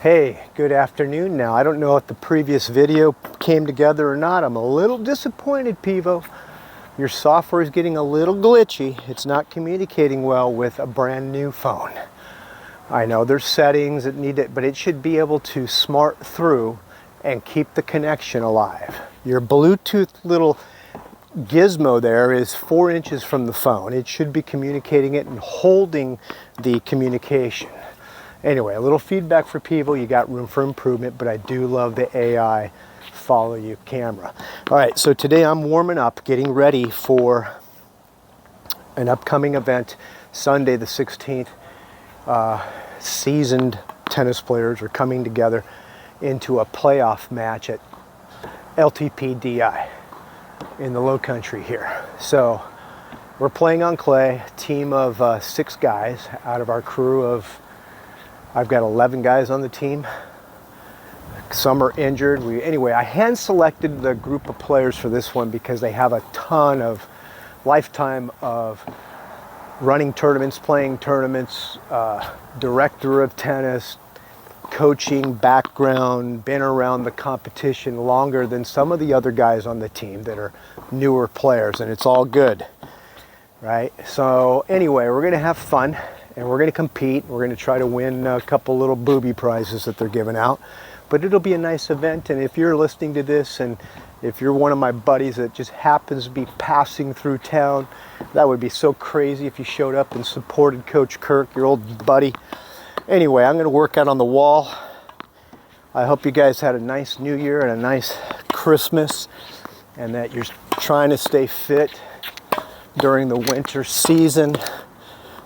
Hey, good afternoon now. I don't know if the previous video came together or not. I'm a little disappointed, Pivo. Your software is getting a little glitchy. It's not communicating well with a brand new phone. I know there's settings that need it, but it should be able to smart through and keep the connection alive. Your Bluetooth little gizmo there is 4 inches from the phone. It should be communicating it and holding the communication. Anyway, a little feedback for people. You got room for improvement, but I do love the AI follow you camera. All right, so today I'm warming up, getting ready for an upcoming event, Sunday the 16th. Seasoned tennis players are coming together into a playoff match at LTPDI in the Low Country here. So we're playing on clay, team of 6 guys out of our crew of, I've got 11 guys on the team. Some are injured. Anyway, I hand selected the group of players for this one because they have a ton of lifetime of running tournaments, playing tournaments, director of tennis, coaching background, been around the competition longer than some of the other guys on the team that are newer players, and it's all good, right? So anyway, we're going to have fun. And we're going to compete. We're going to try to win a couple little booby prizes that they're giving out. But it'll be a nice event. And if you're listening to this and if you're one of my buddies that just happens to be passing through town, that would be so crazy if you showed up and supported Coach Kirk, your old buddy. Anyway, I'm going to work out on the wall. I hope you guys had a nice New Year and a nice Christmas and that you're trying to stay fit during the winter season.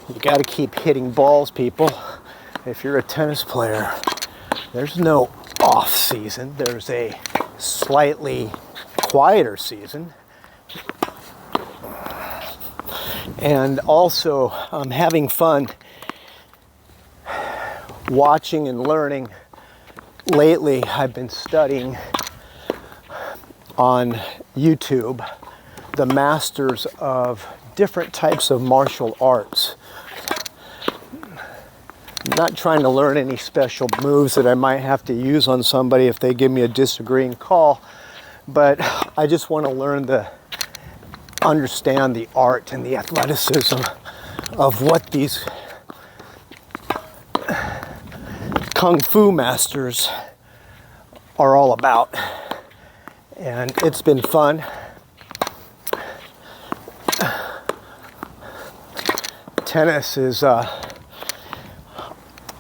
You got to keep hitting balls, people. If you're a tennis player, there's no off season. There's a slightly quieter season. And also, I'm having fun watching and learning. Lately, I've been studying on YouTube the masters of different types of martial arts. I'm not trying to learn any special moves that I might have to use on somebody if they give me a disagreeing call, but I just want to understand the art and the athleticism of what these Kung Fu masters are all about. And it's been fun. Tennis is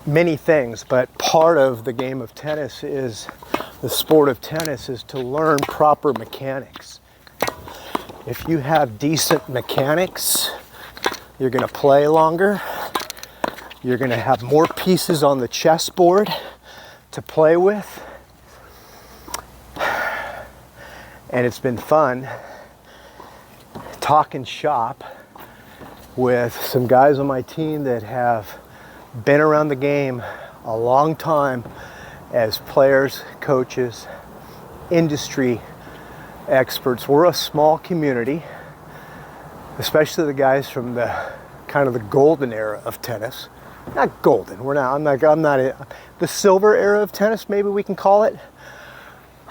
many things, but part of the game of tennis is, the sport of tennis is to learn proper mechanics. If you have decent mechanics, you're going to play longer. You're going to have more pieces on the chessboard to play with. And it's been fun talking shop with some guys on my team that have been around the game a long time as players, coaches, industry experts. We're a small community, especially the guys from the kind of the golden era of tennis. Not golden, I'm not the silver era of tennis, maybe we can call it.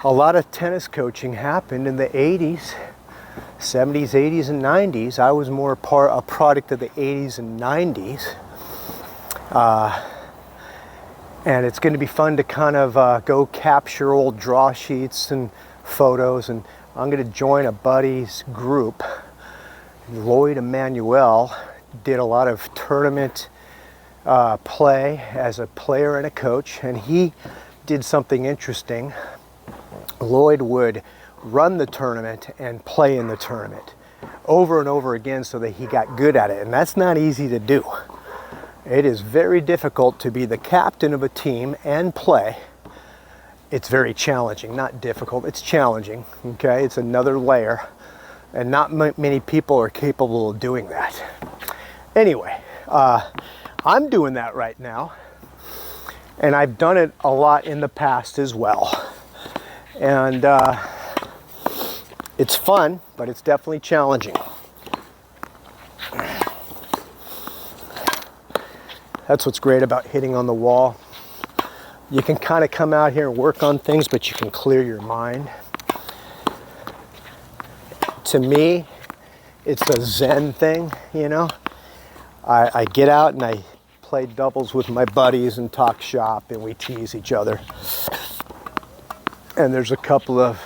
A lot of tennis coaching happened in the 80s, 70s, 80s, and 90s. I was more a product of the 80s and 90s. And it's going to be fun to kind of go capture old draw sheets and photos. And I'm going to join a buddy's group. Lloyd Emmanuel did a lot of tournament play as a player and a coach. And he did something interesting. Lloyd would run the tournament and play in the tournament over and over again so that he got good at it. And that's not easy to do. It is very difficult to be the captain of a team and play. It's very challenging, not difficult, it's challenging, okay? It's another layer, and not many people are capable of doing that. Anyway, I'm doing that right now, and I've done it a lot in the past as well. And it's fun, but it's definitely challenging. That's what's great about hitting on the wall. You can kind of come out here and work on things, but you can clear your mind. To me, it's a Zen thing, you know. I get out and I play doubles with my buddies and talk shop and we tease each other. And there's a couple of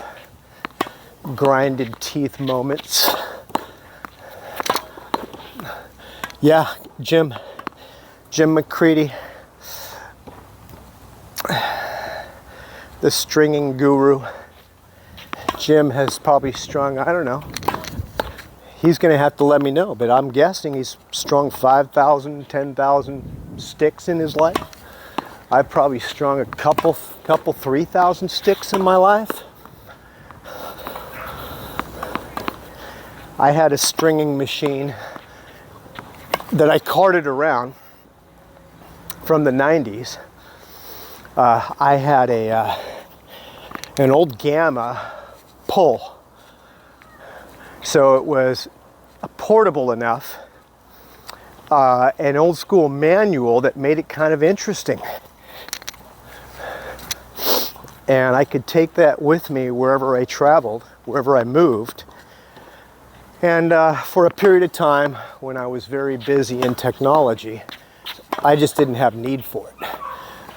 grinded teeth moments. Yeah, Jim McCready, the stringing guru. Jim has probably strung, I don't know. He's going to have to let me know, but I'm guessing he's strung 5,000, 10,000 sticks in his life. I've probably strung a couple 3,000 sticks in my life. I had a stringing machine that I carted around from the 90s. I had an old Gamma pull. So it was portable enough, an old school manual that made it kind of interesting. And I could take that with me wherever I traveled, wherever I moved. And for a period of time when I was very busy in technology, I just didn't have need for it.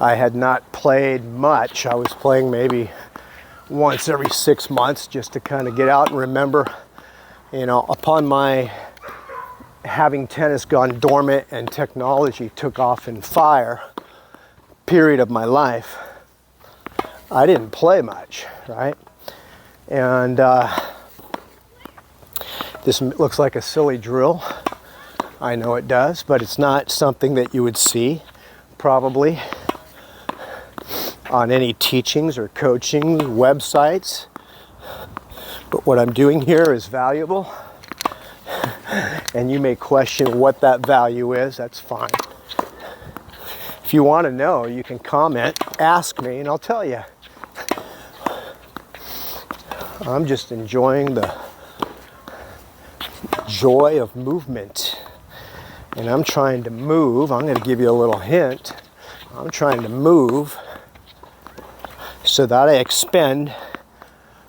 I had not played much. I was playing maybe once every 6 months just to kind of get out and remember. You know, upon my having tennis gone dormant and technology took off in fire period of my life, I didn't play much, right? And this looks like a silly drill. I know it does, but it's not something that you would see probably on any teachings or coaching websites. But what I'm doing here is valuable, and you may question what that value is. That's fine. If you want to know, you can comment, ask me, and I'll tell you. I'm just enjoying the joy of movement, and I'm trying to move. I'm going to give you a little hint. I'm trying to move so that I expend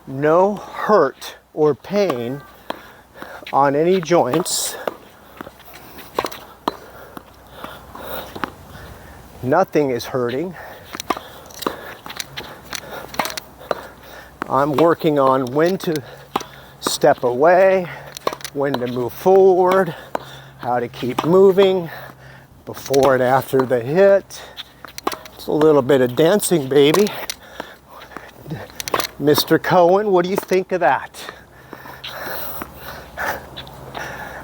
no hurt or pain on any joints. Nothing is hurting. I'm working on when to step away, when to move forward, how to keep moving before and after the hit. It's a little bit of dancing, baby. Mr. Cohen, what do you think of that?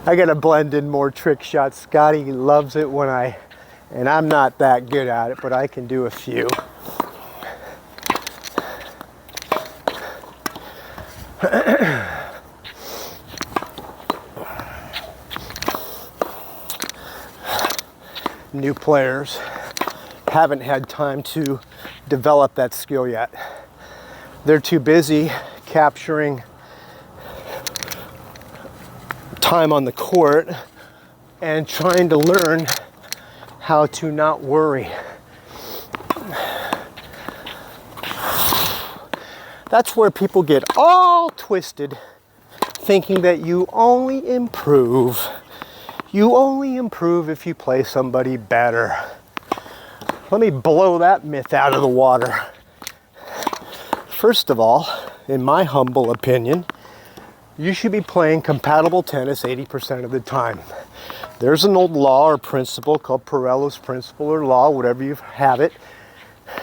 I gotta blend in more trick shots. Scotty loves it when and I'm not that good at it, but I can do a few. New players haven't had time to develop that skill yet. They're too busy capturing time on the court and trying to learn how to not worry. That's where people get all twisted, thinking that you only improve. You only improve if you play somebody better. Let me blow that myth out of the water. First of all, in my humble opinion, you should be playing compatible tennis 80% of the time. There's an old law or principle called Parello's principle or law, whatever you have it.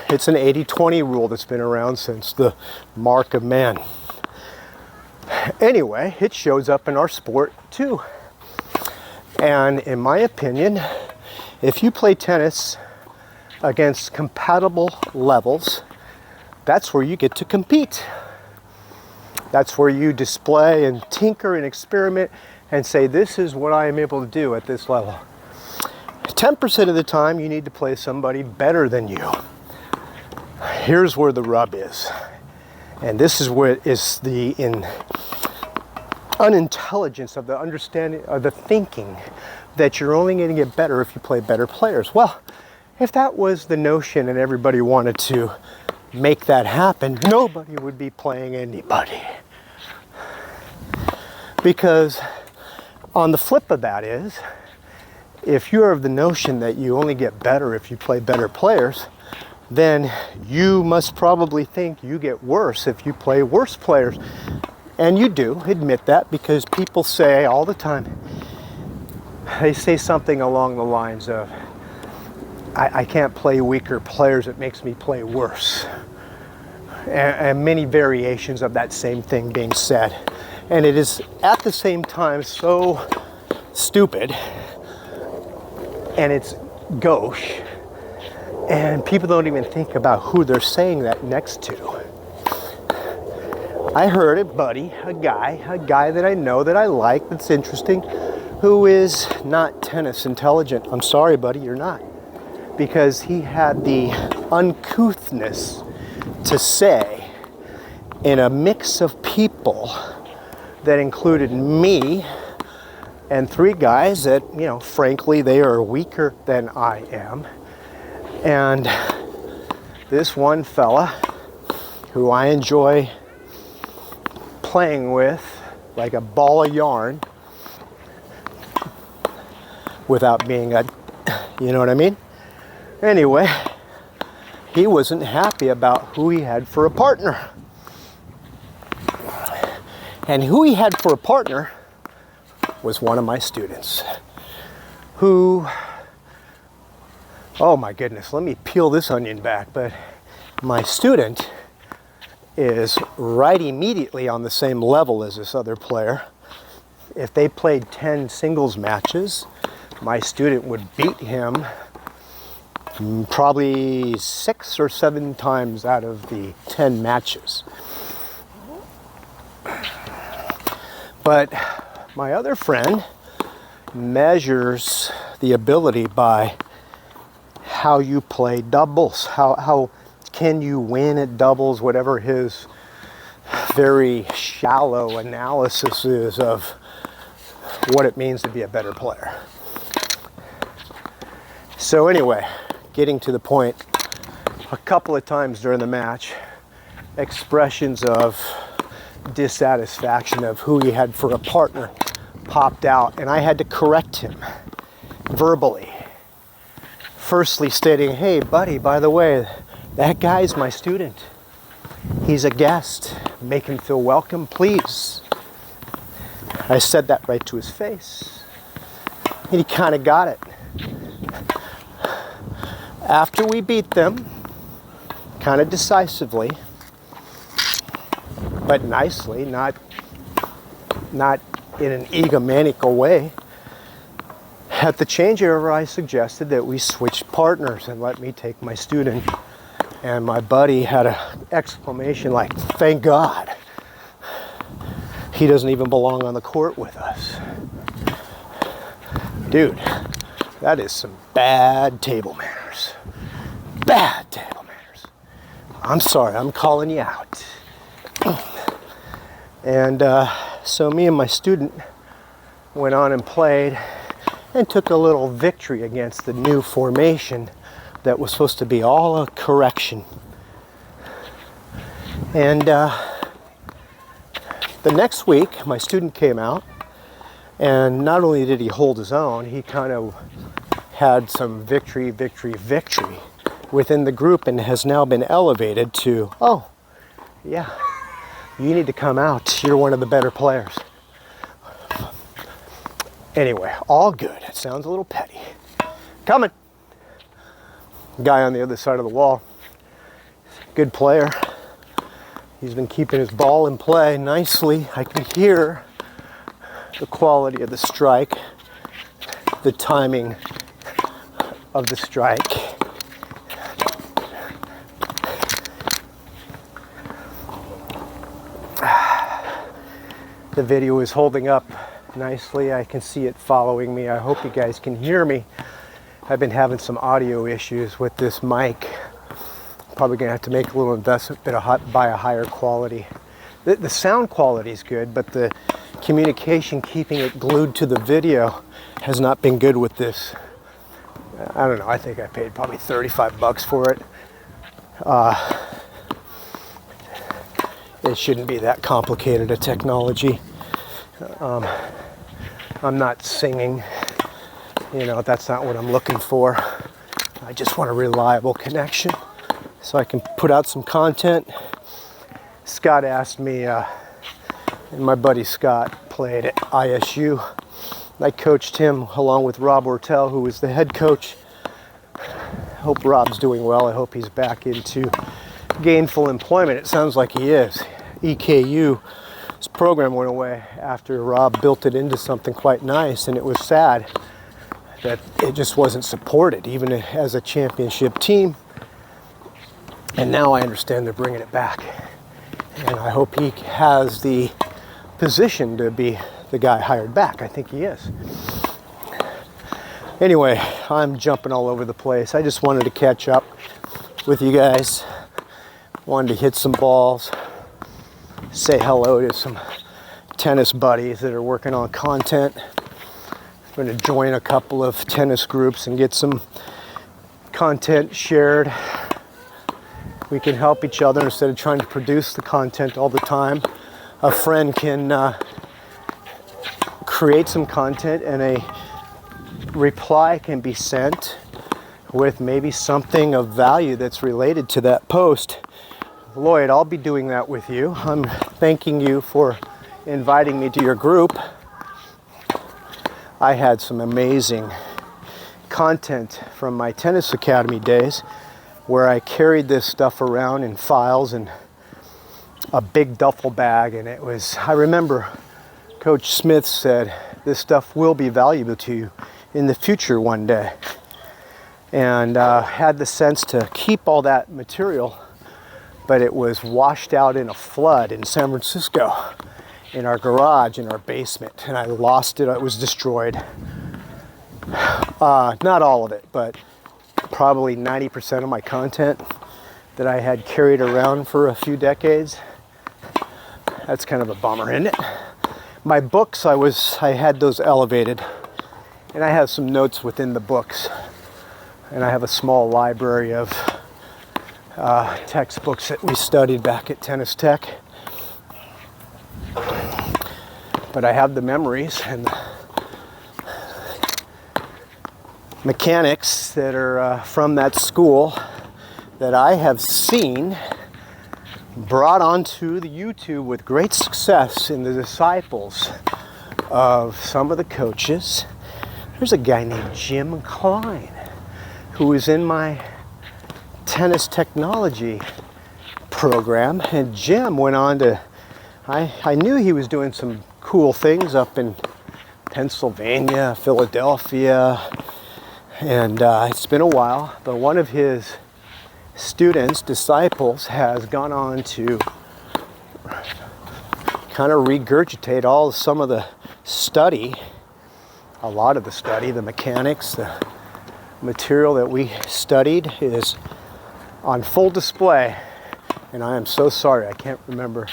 It's an 80-20 rule that's been around since the mark of man. Anyway, it shows up in our sport too. And in my opinion, if you play tennis against compatible levels, that's where you get to compete. That's where you display and tinker and experiment and say, this is what I am able to do at this level. 10% of the time, you need to play somebody better than you. Here's where the rub is. And this is where is the unintelligence of the understanding, of the thinking that you're only going to get better if you play better players. Well, If that was the notion and everybody wanted to make that happen, nobody would be playing anybody. Because on the flip of that is, if you're of the notion that you only get better if you play better players, then you must probably think you get worse if you play worse players. And you do admit that, because people say all the time, they say something along the lines of, I can't play weaker players, it makes me play worse. And many variations of that same thing being said. And it is at the same time so stupid, and it's gauche, and people don't even think about who they're saying that next to. I heard a buddy, a guy that I know, that I like, that's interesting, who is not tennis intelligent. I'm sorry, buddy, you're not. Because he had the uncouthness to say, in a mix of people that included me and 3 guys that, you know, frankly, they are weaker than I am. And this one fella who I enjoy playing with like a ball of yarn without being a, you know what I mean? Anyway, he wasn't happy about who he had for a partner. And who he had for a partner was one of my students who, oh my goodness, let me peel this onion back. But my student is right immediately on the same level as this other player. If they played 10 singles matches, my student would beat him probably 6 or 7 times out of the 10 matches. But my other friend measures the ability by how you play doubles. How can you win at doubles, whatever his very shallow analysis is of what it means to be a better player. So anyway, getting to the point, a couple of times during the match, expressions of dissatisfaction of who he had for a partner popped out, and I had to correct him verbally. Firstly stating, hey buddy, by the way, that guy's my student. He's a guest. Make him feel welcome, please. I said that right to his face. And he kind of got it. After we beat them, kind of decisively, but nicely, not in an egomaniacal way, at the changeover I suggested that we switch partners and let me take my student. And my buddy had an exclamation like, thank God he doesn't even belong on the court with us. Dude, that is some bad table manners. Bad table manners. I'm sorry, I'm calling you out. And so me and my student went on and played and took a little victory against the new formation that was supposed to be all a correction. And the next week, my student came out, and not only did he hold his own, he kind of had some victory within the group, and has now been elevated to, oh, yeah, you need to come out. You're one of the better players. Anyway, all good. It sounds a little petty. Coming. Guy on the other side of the wall. Good player. He's been keeping his ball in play nicely. I can hear the quality of the strike, the timing of the strike. The video is holding up nicely. I can see it following me. I hope you guys can hear me. I've been having some audio issues with this mic. Probably gonna have to make a little investment, buy a higher quality. The sound quality is good, but the communication, keeping it glued to the video, has not been good with this I don't know, I think I paid probably 35 bucks for it. It shouldn't be that complicated a technology. I'm not singing, that's not what I'm looking for. I just want a reliable connection so I can put out some content. Scott asked me, and my buddy Scott played at ISU. I coached him along with Rob Ortel, who was the head coach. Hope Rob's doing well. I hope he's back into gainful employment. It sounds like he is. EKU's program went away after Rob built it into something quite nice, and it was sad that it just wasn't supported, even as a championship team. And now I understand they're bringing it back. And I hope he has the position to be the guy hired back. I think he is. Anyway, I'm jumping all over the place. I just wanted to catch up with you guys. Wanted to hit some balls, say hello to some tennis buddies that are working on content. I'm going to join a couple of tennis groups and get some content shared. We can help each other instead of trying to produce the content all the time. A friend can create some content and a reply can be sent with maybe something of value that's related to that post. Lloyd, I'll be doing that with you. I'm thanking you for inviting me to your group. I had some amazing content from my tennis academy days where I carried this stuff around in files and a big duffel bag, and I remember Coach Smith said, this stuff will be valuable to you in the future one day. And had the sense to keep all that material, but it was washed out in a flood in San Francisco, in our garage, in our basement, and I lost it. It was destroyed. Not all of it, but probably 90% of my content that I had carried around for a few decades. That's kind of a bummer, isn't it? My books, I had those elevated, and I have some notes within the books, and I have a small library of textbooks that we studied back at Tennis Tech. But I have the memories and the mechanics that are from that school that I have seen brought onto the YouTube with great success in the disciples of some of the coaches. There's a guy named Jim Klein who is in my tennis technology program, and Jim went on to, I knew he was doing some cool things up in Pennsylvania, Philadelphia, and it's been a while, but one of his students, disciples, has gone on to kind of regurgitate some of the study, a lot of the study, the mechanics, the material that we studied is on full display. And I am so sorry, I can't remember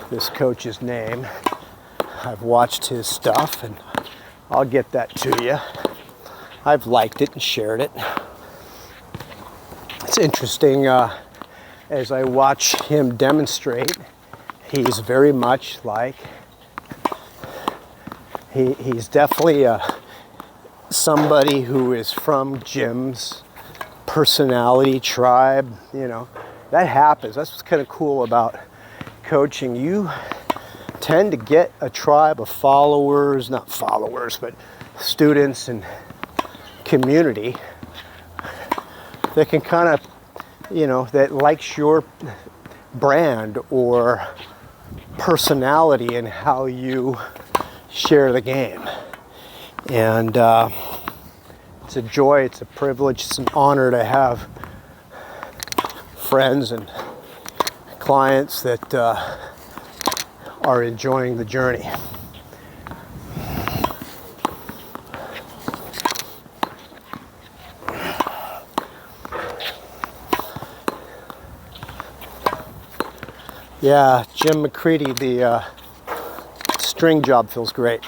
this coach's name. I've watched his stuff and I'll get that to you. I've liked it and shared it. It's interesting as I watch him demonstrate, he's very much like, he's definitely somebody who is from Jim's personality tribe, that happens. That's what's kind of cool about coaching. You tend to get a tribe of followers, not followers, but students and community that can kind of, that likes your brand or personality and how you share the game. And it's a joy, it's a privilege, it's an honor to have friends and clients that are enjoying the journey. Yeah, Jim McCready, the string job feels great.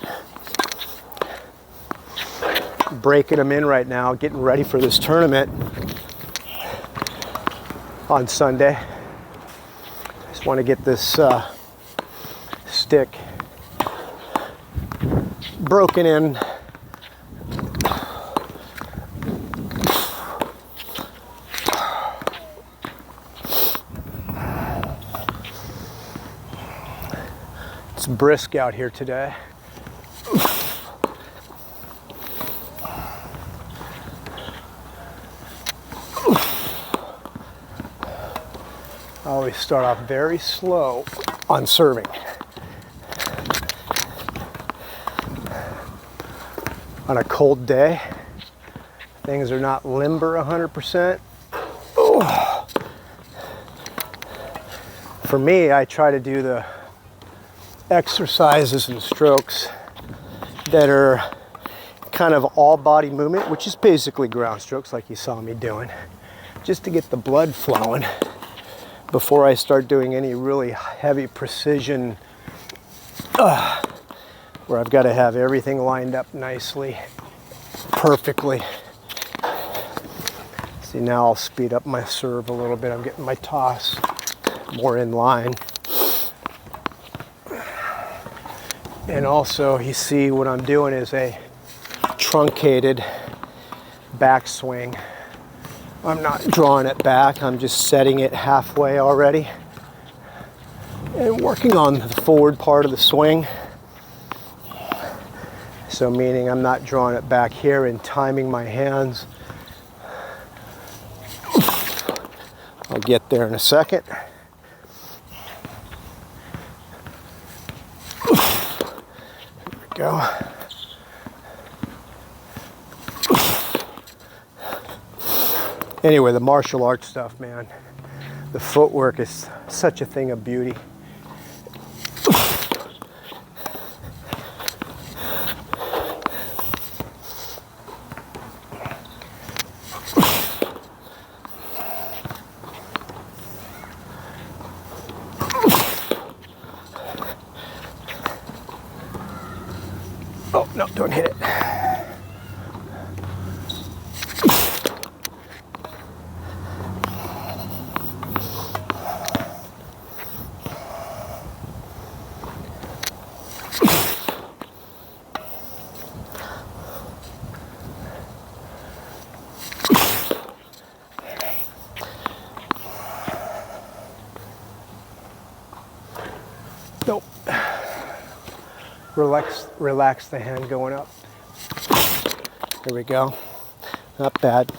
breaking them in right now, getting ready for this tournament on Sunday. Just want to get this stick broken in. It's brisk out here today. I always start off very slow on serving. On a cold day, things are not limber 100%. Oh. For me, I try to do the exercises and strokes that are kind of all body movement, which is basically ground strokes like you saw me doing, just to get the blood flowing before I start doing any really heavy precision where I've got to have everything lined up nicely, perfectly. See, now I'll speed up my serve a little bit. I'm getting my toss more in line. And also, you see what I'm doing is a truncated backswing. I'm not drawing it back, I'm just setting it halfway already and working on the forward part of the swing. So meaning I'm not drawing it back here and timing my hands. I'll get there in a second. There we go. Anyway, the martial arts stuff, man. The footwork is such a thing of beauty. Oh, no, don't hit it. Nope. Relax the hand going up. There we go. Not bad.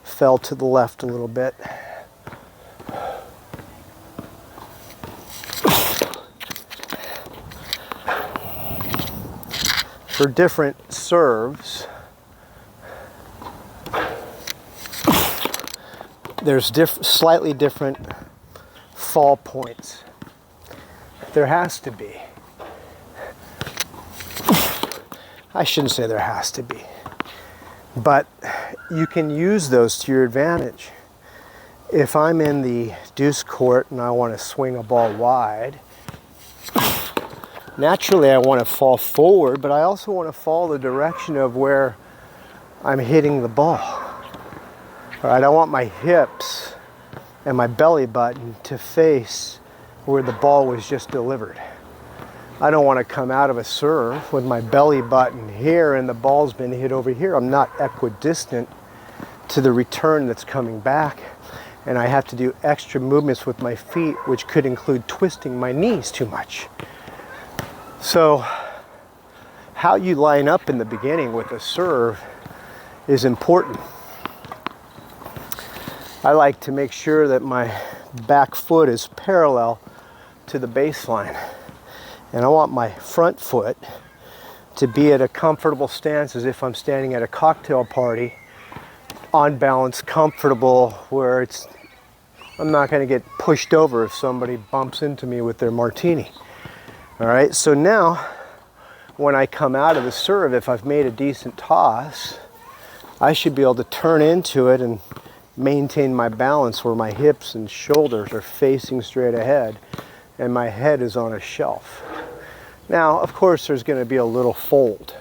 Fell to the left a little bit. For different serves, there's slightly different fall points. There has to be. I shouldn't say there has to be, but you can use those to your advantage. If I'm in the deuce court and I want to swing a ball wide, naturally I want to fall forward, but I also want to follow the direction of where I'm hitting the ball. All right, I want my hips and my belly button to face where the ball was just delivered. I don't want to come out of a serve with my belly button here and the ball's been hit over here. I'm not equidistant to the return that's coming back. And I have to do extra movements with my feet, which could include twisting my knees too much. So how you line up in the beginning with a serve is important. I like to make sure that my back foot is parallel to the baseline. And I want my front foot to be at a comfortable stance as if I'm standing at a cocktail party, on balance, comfortable, where I'm not going to get pushed over if somebody bumps into me with their martini. All right, so now when I come out of the serve, if I've made a decent toss, I should be able to turn into it and maintain my balance where my hips and shoulders are facing straight ahead and my head is on a shelf. Now, of course, there's going to be a little fold,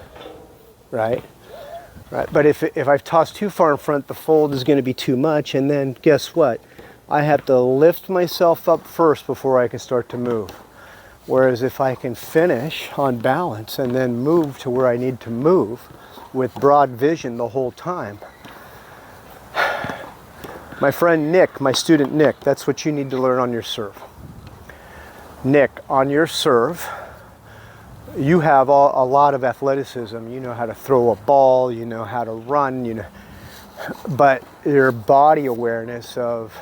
right? Right? But if I've tossed too far in front, the fold is going to be too much, and then guess what? I have to lift myself up first before I can start to move. Whereas if I can finish on balance and then move to where I need to move with broad vision the whole time. My friend Nick, my student Nick, that's what you need to learn on your serve. Nick, on your serve, you have a lot of athleticism. You know how to throw a ball, you know how to run, you know, but your body awareness of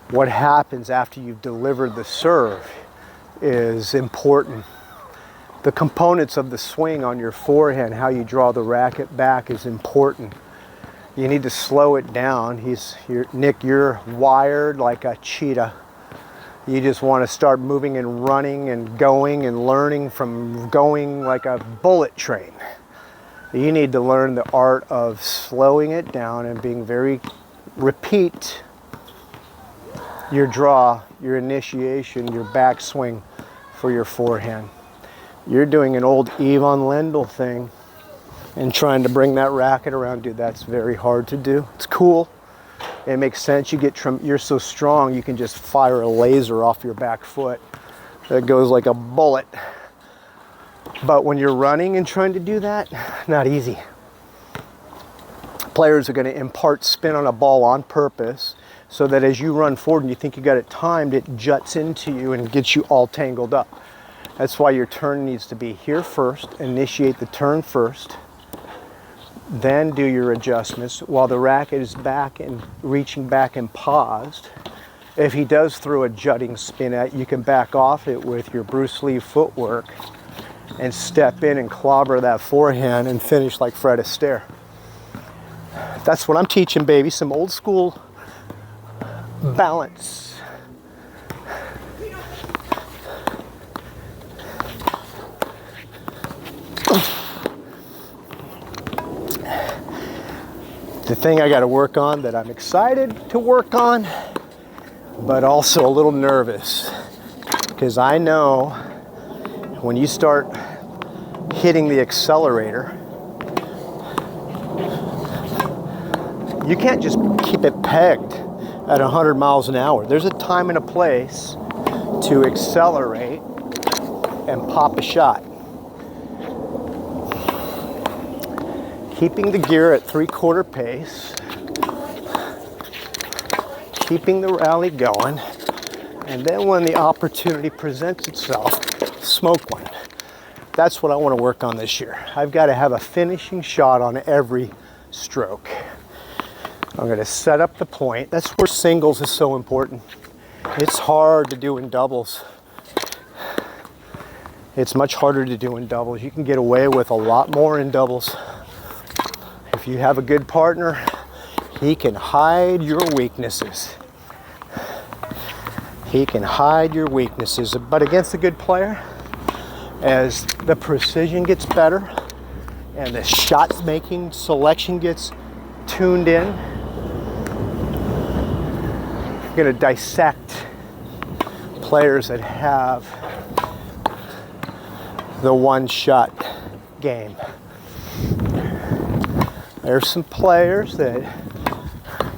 what happens after you've delivered the serve is important. The components of the swing on your forehand, how you draw the racket back, is important. You need to slow it down. Nick, you're wired like a cheetah. You just want to start moving and running and going and learning from going like a bullet train. You need to learn the art of slowing it down and being very repeat your draw, your initiation, your backswing for your forehand. You're doing an old Ivan Lendl thing and trying to bring that racket around. Dude, that's very hard to do. It's cool. It makes sense. You're so strong, you can just fire a laser off your back foot that goes like a bullet. But when you're running and trying to do that, not easy. Players are going to impart spin on a ball on purpose so that as you run forward and you think you got it timed, it juts into you and gets you all tangled up. That's why your turn needs to be here first. Initiate the turn first. Then do your adjustments while the racket is back and reaching back and paused. If he does throw a jutting spin at you, you can back off it with your Bruce Lee footwork and step in and clobber that forehand and finish like Fred Astaire. That's what I'm teaching, baby. Some old school balance. The thing I got to work on that I'm excited to work on, but also a little nervous, because I know when you start hitting the accelerator, you can't just keep it pegged at 100 miles an hour. There's a time and a place to accelerate and pop a shot. Keeping the gear at 3/4 pace, keeping the rally going, and then when the opportunity presents itself, smoke one. That's what I want to work on this year. I've got to have a finishing shot on every stroke. I'm going to set up the point. That's where singles is so important. It's hard to do in doubles. It's much harder to do in doubles. You can get away with a lot more in doubles. If you have a good partner, he can hide your weaknesses. He can hide your weaknesses. But against a good player, as the precision gets better and the shot making selection gets tuned in, I'm going to dissect players that have the one shot game. There's some players that,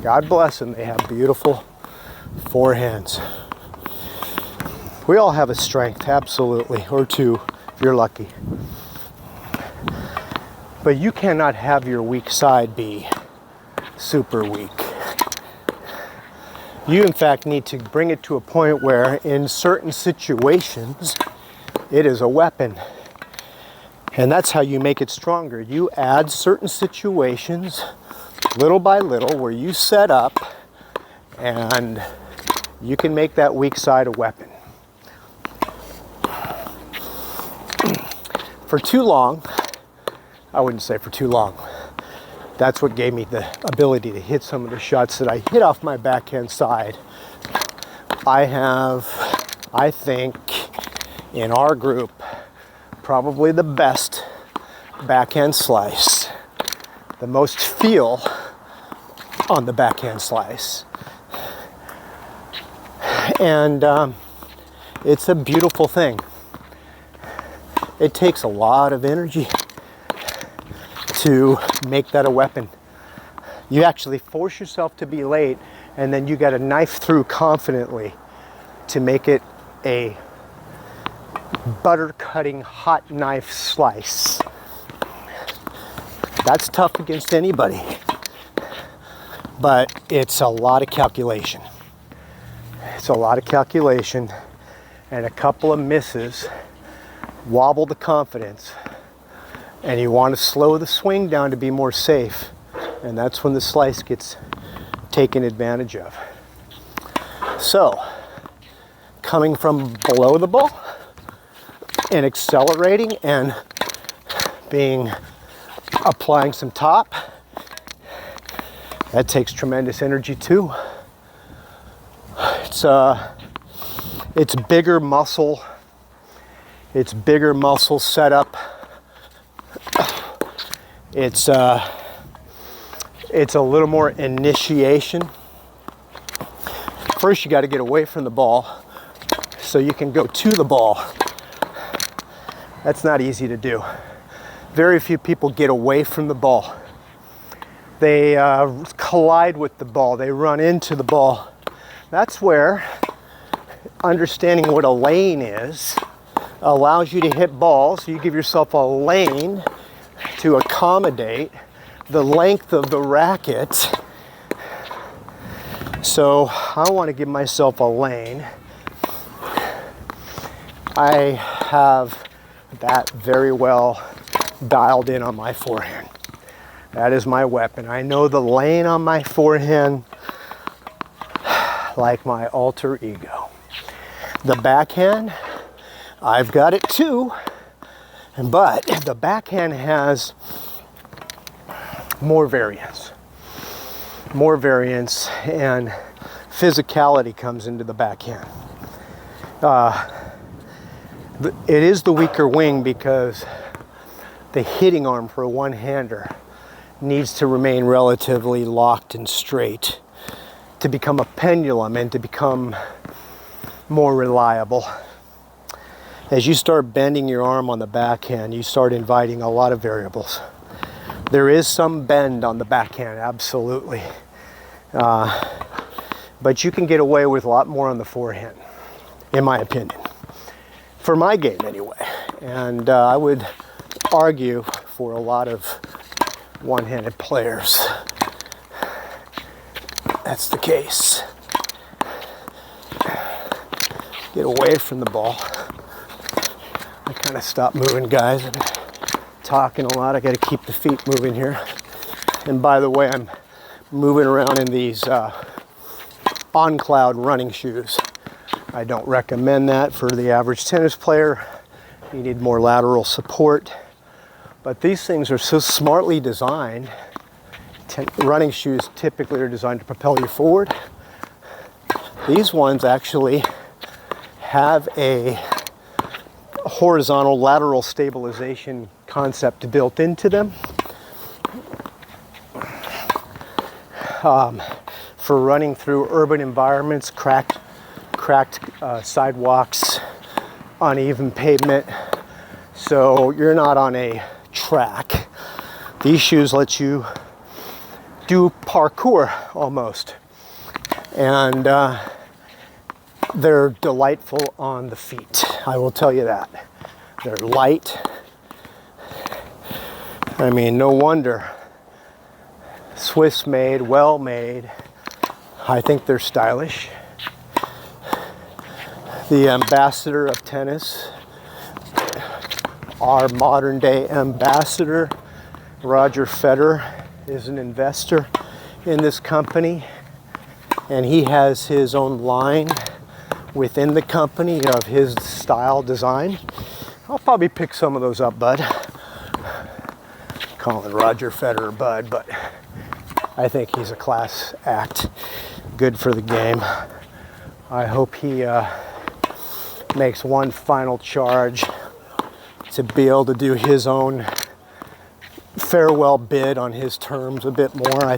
God bless them, they have beautiful forehands. We all have a strength, absolutely, or two, if you're lucky. But you cannot have your weak side be super weak. You, in fact, need to bring it to a point where, in certain situations, it is a weapon. And that's how you make it stronger. You add certain situations, little by little, where you set up, and you can make that weak side a weapon. For too long, I wouldn't say for too long, that's what gave me the ability to hit some of the shots that I hit off my backhand side. I have, I think, in our group, probably the best backhand slice, the most feel on the backhand slice. And it's a beautiful thing. It takes a lot of energy to make that a weapon. You actually force yourself to be late, and then you got to knife through confidently to make it a butter cutting hot knife slice. That's tough against anybody, but it's a lot of calculation. It's a lot of calculation, and a couple of misses wobble the confidence, and you want to slow the swing down to be more safe, and that's when the slice gets taken advantage of. So, coming from below the ball and accelerating and applying some top, that takes tremendous energy too. It's bigger muscle. It's bigger muscle setup. It's a little more initiation. First, you got to get away from the ball so you can go to the ball. That's not easy to do. Very few people get away from the ball. They collide with the ball. They run into the ball. That's where understanding what a lane is allows you to hit balls. You give yourself a lane to accommodate the length of the racket. So I want to give myself a lane. I have that very well dialed in on my forehand. That is my weapon. I know the lane on my forehand like my alter ego. The backhand, I've got it too, but the backhand has more variance. More variance, and physicality comes into the backhand. It is the weaker wing because the hitting arm for a one-hander needs to remain relatively locked and straight to become a pendulum and to become more reliable. As you start bending your arm on the backhand, you start inviting a lot of variables. There is some bend on the backhand, absolutely. But you can get away with a lot more on the forehand, in my opinion. For my game, anyway. And I would argue for a lot of one-handed players that's the case. Get away from the ball. I kind of stop moving, guys. I'm talking a lot. I got to keep the feet moving here. And by the way, I'm moving around in these on cloud running shoes. I don't recommend that for the average tennis player. You need more lateral support. But these things are so smartly designed. Running shoes typically are designed to propel you forward. These ones actually have a horizontal lateral stabilization concept built into them. For running through urban environments, cracked sidewalks, uneven pavement, so you're not on a track. These shoes let you do parkour almost, and they're delightful on the feet. I will tell you that. They're light. I mean, no wonder. Swiss made, well made. I think they're stylish. The ambassador of tennis, our modern day ambassador, Roger Federer, is an investor in this company, and he has his own line within the company of his style design. I'll probably pick some of those up, bud. Calling Roger Federer bud, but I think he's a class act. Good for the game. I hope he makes one final charge to be able to do his own farewell bid on his terms a bit more.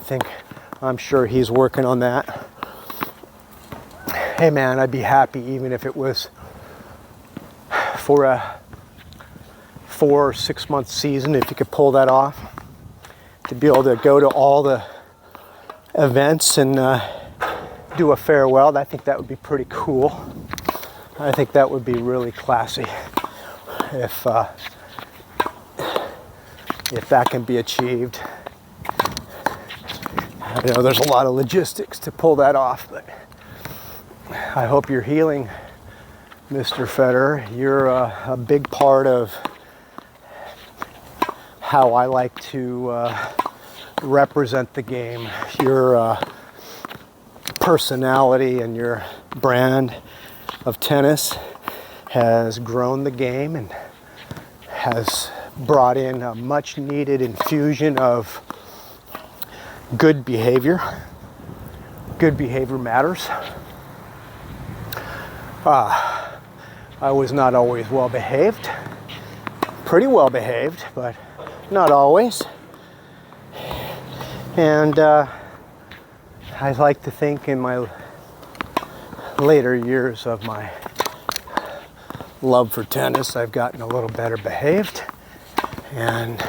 I'm sure he's working on that. Hey man, I'd be happy even if it was for a 4 or 6 month season, if you could pull that off. to be able to go to all the events and do a farewell. I think that would be pretty cool. I think that would be really classy if that can be achieved. I know there's a lot of logistics to pull that off, but I hope you're healing, Mr. Federer. You're a big part of how I like to represent the game. Your personality and your brand of tennis has grown the game and has brought in a much needed infusion of good behavior. Good behavior matters. I was not always well behaved. Pretty well behaved, but not always. And I like to think in my later years of my love for tennis, I've gotten a little better behaved. And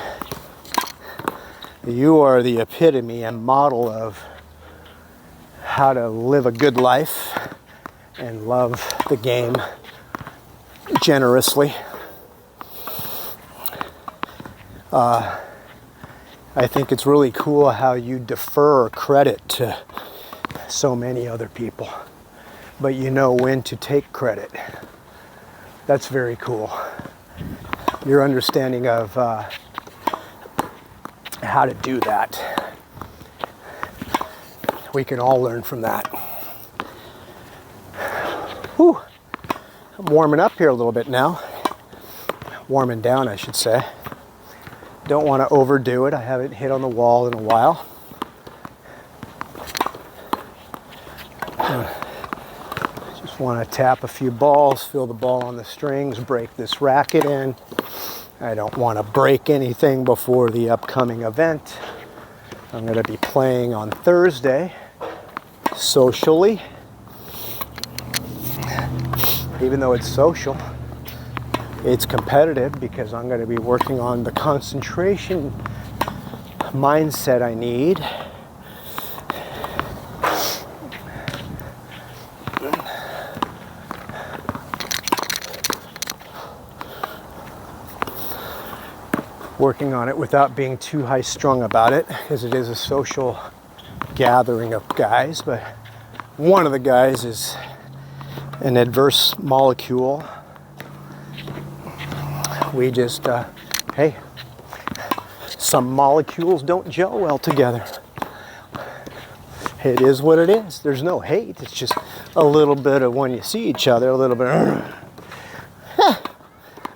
you are the epitome and model of how to live a good life and love the game generously. I think it's really cool how you defer credit to so many other people, but you know when to take credit. That's very cool. Your understanding of how to do that. We can all learn from that. Whew. I'm warming up here a little bit now. Warming down, I should say. Don't want to overdo it. I haven't hit on the wall in a while. Just want to tap a few balls, feel the ball on the strings, break this racket in. I don't want to break anything before the upcoming event. I'm going to be playing on Thursday, socially. Even though it's social, it's competitive because I'm going to be working on the concentration mindset I need. Working on it without being too high-strung about it, because it is a social gathering of guys, but one of the guys is an adverse molecule. We just, hey, some molecules don't gel well together. It is what it is. There's no hate. It's just a little bit of when you see each other, a little bit.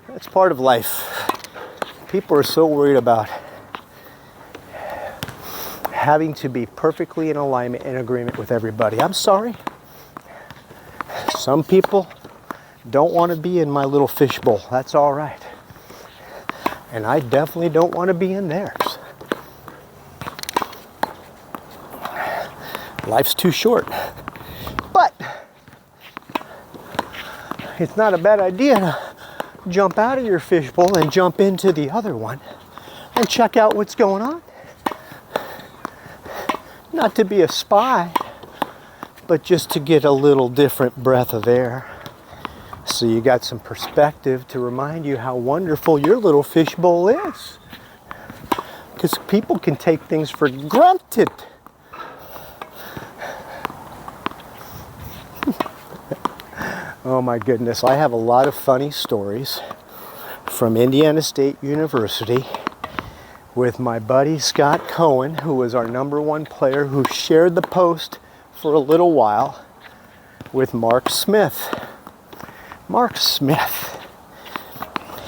That's part of life. People are so worried about having to be perfectly in alignment and agreement with everybody. I'm sorry. Some people don't want to be in my little fishbowl. That's all right. And I definitely don't want to be in theirs. Life's too short. But it's not a bad idea to jump out of your fishbowl and jump into the other one and check out what's going on. Not to be a spy, but just to get a little different breath of air. So you got some perspective to remind you how wonderful your little fishbowl is. Because people can take things for granted. Oh my goodness, I have a lot of funny stories from Indiana State University with my buddy Scott Cohen, who was our #1 player, who shared the post for a little while with Mark Smith. Mark Smith,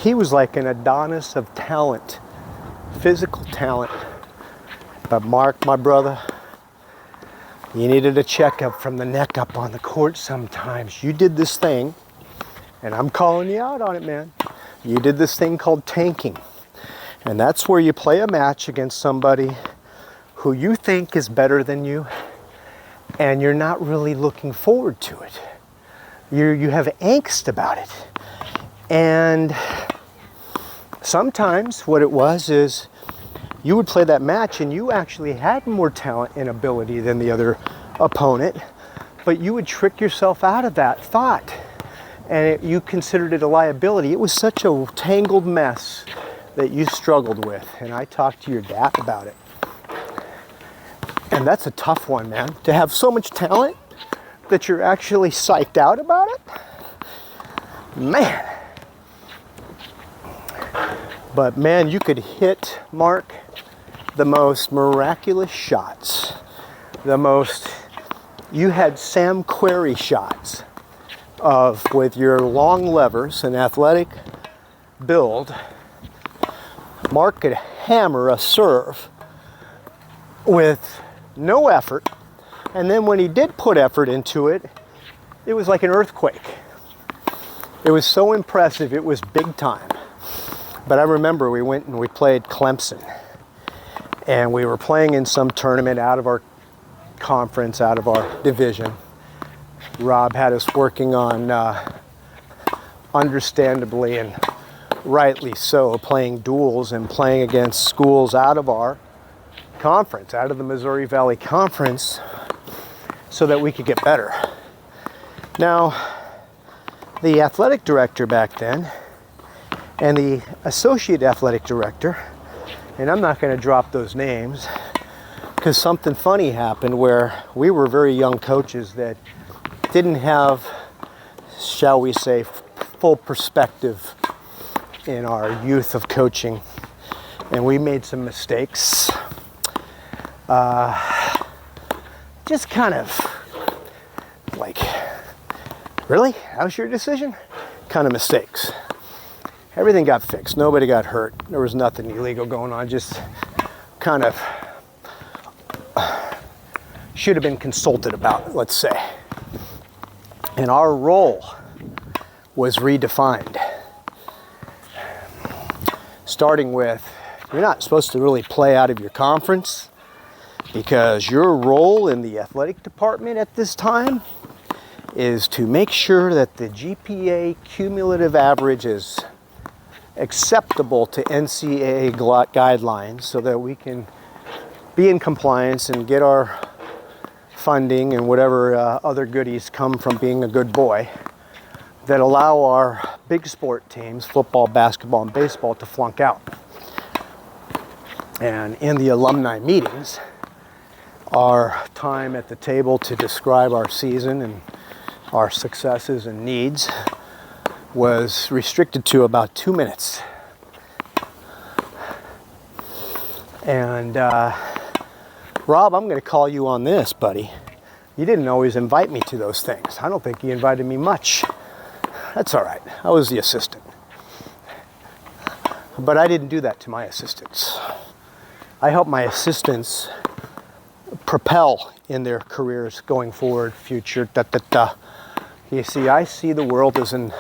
he was like an Adonis of talent, physical talent. But Mark, my brother, you needed a checkup from the neck up on the court sometimes. You did this thing, and I'm calling you out on it, man. You did this thing called tanking. And that's where you play a match against somebody who you think is better than you, and you're not really looking forward to it. You have angst about it. And sometimes what it was is you would play that match and you actually had more talent and ability than the other opponent, but you would trick yourself out of that thought, and you considered it a liability. It was such a tangled mess that you struggled with, and I talked to your dad about it. And that's a tough one, man, to have so much talent that you're actually psyched out about it. Man. But man, you could hit, Mark, the most miraculous shots. You had Sam Querrey shots with your long levers and athletic build. Mark could hammer a serve with no effort, and then when he did put effort into it, it was like an earthquake. It was so impressive, it was big time. But I remember we went and we played Clemson, and we were playing in some tournament out of our conference, out of our division. Rob had us working on, understandably and rightly so, playing duels and playing against schools out of our conference, out of the Missouri Valley Conference, so that we could get better. Now, the athletic director back then and the associate athletic director, and I'm not going to drop those names because something funny happened where we were very young coaches that didn't have, shall we say, full perspective in our youth of coaching, and we made some mistakes. Just kind of like, really? That was your decision? Kind of mistakes. Everything got fixed. Nobody got hurt. There was nothing illegal going on. Just kind of should have been consulted about, let's say. And our role was redefined. Starting with, you're not supposed to really play out of your conference, because your role in the athletic department at this time is to make sure that the GPA cumulative average is acceptable to NCAA guidelines so that we can be in compliance and get our funding and whatever other goodies come from being a good boy that allow our big sport teams, football, basketball, and baseball, to flunk out. And in the alumni meetings, our time at the table to describe our season and our successes and needs was restricted to about 2 minutes. And Rob, I'm going to call you on this, buddy. You didn't always invite me to those things. I don't think you invited me much. That's all right. I was the assistant. But I didn't do that to my assistants. I helped my assistants propel in their careers going forward, future, You see, I see the world as an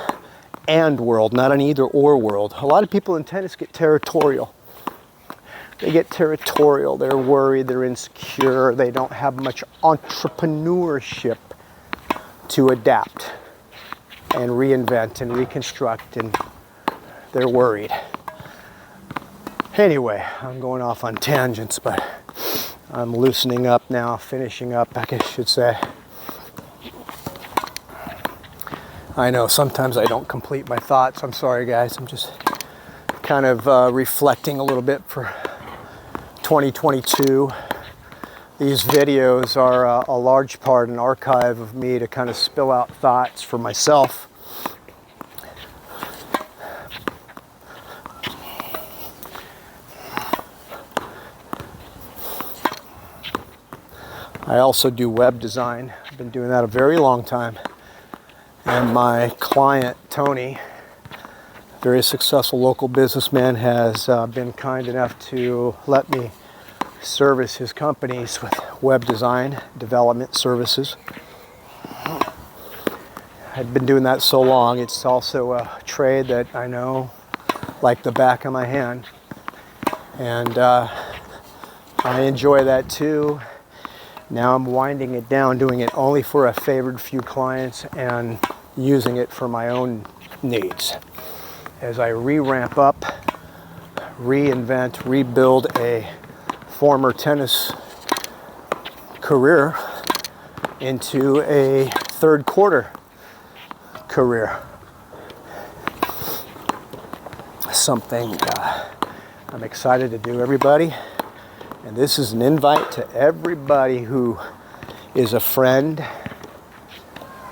and world, not an either or world. A lot of people in tennis get territorial. They get territorial, they're worried, they're insecure, they don't have much entrepreneurship to adapt and reinvent and reconstruct, and they're worried. Anyway, I'm going off on tangents, but I'm loosening up now, finishing up, I should say. I know sometimes I don't complete my thoughts. I'm sorry, guys. I'm just kind of reflecting a little bit for 2022. These videos are a large part, an archive of me to kind of spill out thoughts for myself. I also do web design. I've been doing that a very long time. And my client, Tony, very successful local businessman, has been kind enough to let me service his companies with web design development services. I've been doing that so long, it's also a trade that I know like the back of my hand. And I enjoy that too. Now I'm winding it down, doing it only for a favored few clients and using it for my own needs. As I re-ramp up, reinvent, rebuild a former tennis career into a third quarter career. Something I'm excited to do, everybody. And this is an invite to everybody who is a friend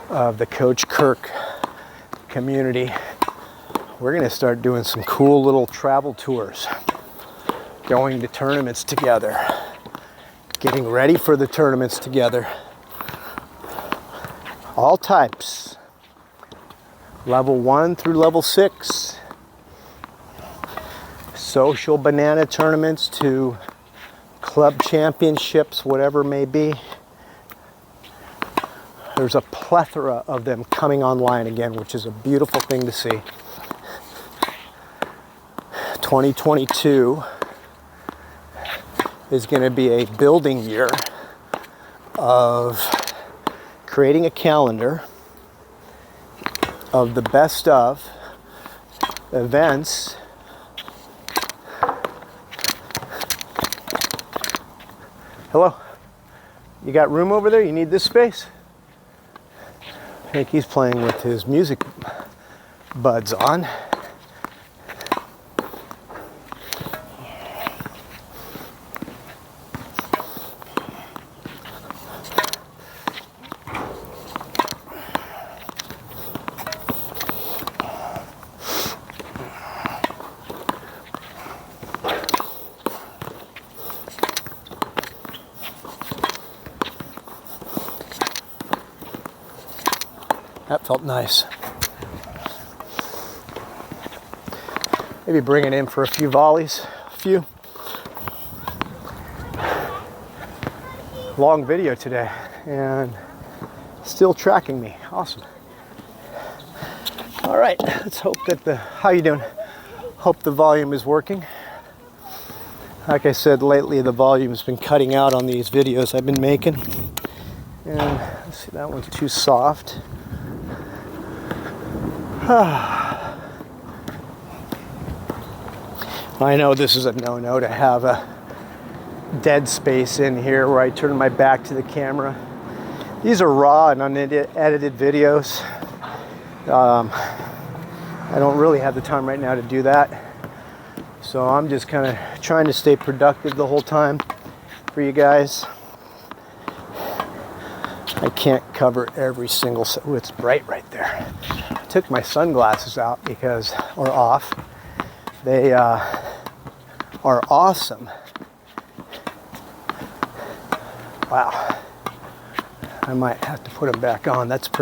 of the Coach Kirk community. We're going to start doing some cool little travel tours, going to tournaments together, getting ready for the tournaments together. All types, level 1 through level 6, social banana tournaments to club championships, whatever it may be. There's a plethora of them coming online again, which is a beautiful thing to see. 2022 is going to be a building year of creating a calendar of the best of events Hello? You got room over there? You need this space? I think he's playing with his music buds on. That felt nice. Maybe bring it in for a few volleys. Long video today and still tracking me. Awesome. All right, let's hope that how you doing? Hope the volume is working. Like I said, lately the volume's been cutting out on these videos I've been making. And let's see, that one's too soft. I know this is a no-no to have a dead space in here where I turn my back to the camera. These are raw and unedited videos. I don't really have the time right now to do that. So I'm just kind of trying to stay productive the whole time for you guys. I can't cover every single, ooh, it's bright right there. I took my sunglasses out or off. They are awesome. Wow. I might have to put them back on. That's pretty